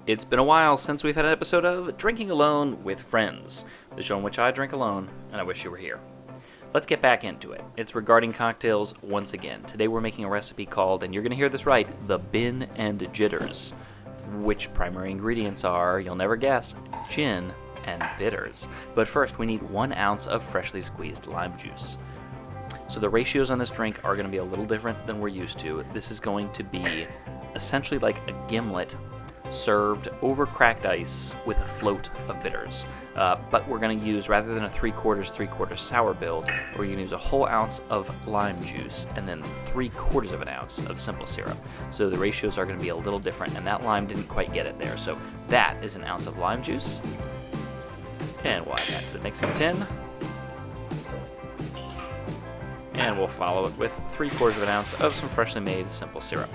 It's been a while since we've had an episode of Drinking Alone with Friends, the show in which I drink alone, and I wish you were here. Let's get back into it. It's regarding cocktails once again. Today we're making a recipe called, and you're going to hear this right, the Bin and Jitters, which primary ingredients are, you'll never guess, gin and bitters. But first, we need 1 ounce of freshly squeezed lime juice. So the ratios on this drink are going to be a little different than we're used to. This is going to be essentially like a gimlet served over cracked ice with a float of bitters. But we're going to use, rather than a 3/4 sour build, we're going to use a whole ounce of lime juice and then 3/4 of an ounce of simple syrup. So the ratios are going to be a little different, and that lime didn't quite get it there. So that is 1 ounce of lime juice. And we'll add that to the mixing tin. And we'll follow it with 3/4 of an ounce of some freshly made simple syrup.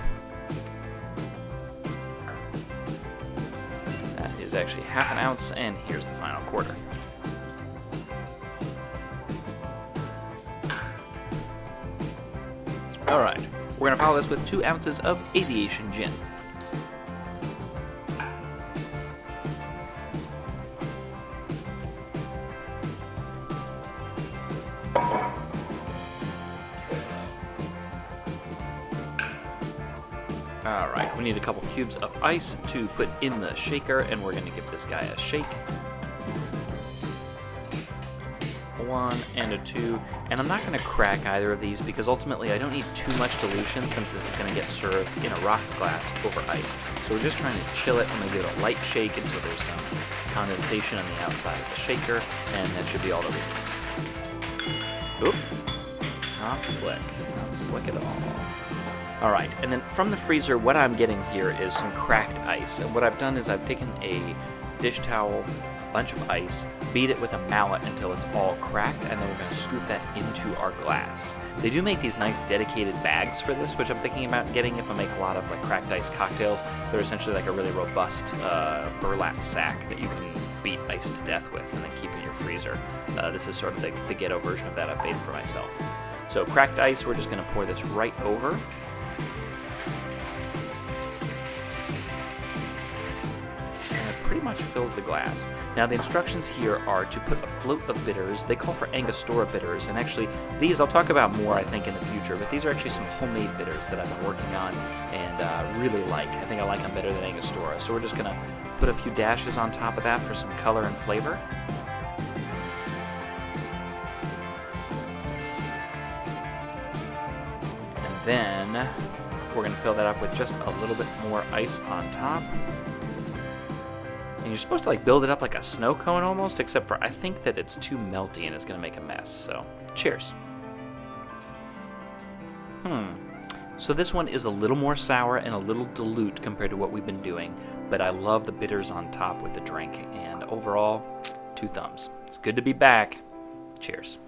Is actually 1/2 ounce, and here's the final 1/4. Alright, we're going to follow this with 2 ounces of aviation gin. Alright, we need a couple cubes of ice to put in the shaker, and we're going to give this guy a shake. 1 and a 2, and I'm not going to crack either of these because ultimately I don't need too much dilution since this is going to get served in a rock glass over ice. So we're just trying to chill it. I'm going to give it a light shake until there's some condensation on the outside of the shaker, and that should be all that we need. Oop, not slick at all. Alright, and then from the freezer, what I'm getting here is some cracked ice. And what I've done is I've taken a dish towel, a bunch of ice, beat it with a mallet until it's all cracked, and then we're going to scoop that into our glass. They do make these nice dedicated bags for this, which I'm thinking about getting if I make a lot of like cracked ice cocktails. They're essentially like a really robust burlap sack that you can beat ice to death with and then keep in your freezer. This is sort of the ghetto version of that I've made for myself. So cracked ice, we're just going to pour this right over. Pretty much fills the glass. Now the instructions here are to put a float of bitters. They call for Angostura bitters, and actually these I'll talk about more I think in the future, but these are actually some homemade bitters that I've been working on and really like. I think I like them better than Angostura. So we're just gonna put a few dashes on top of that for some color and flavor. And then we're gonna fill that up with just a little bit more ice on top. And you're supposed to like build it up like a snow cone almost, except for I think that it's too melty and it's going to make a mess. So, cheers. So this one is a little more sour and a little dilute compared to what we've been doing, but I love the bitters on top with the drink, and overall, 2 thumbs. It's good to be back. Cheers.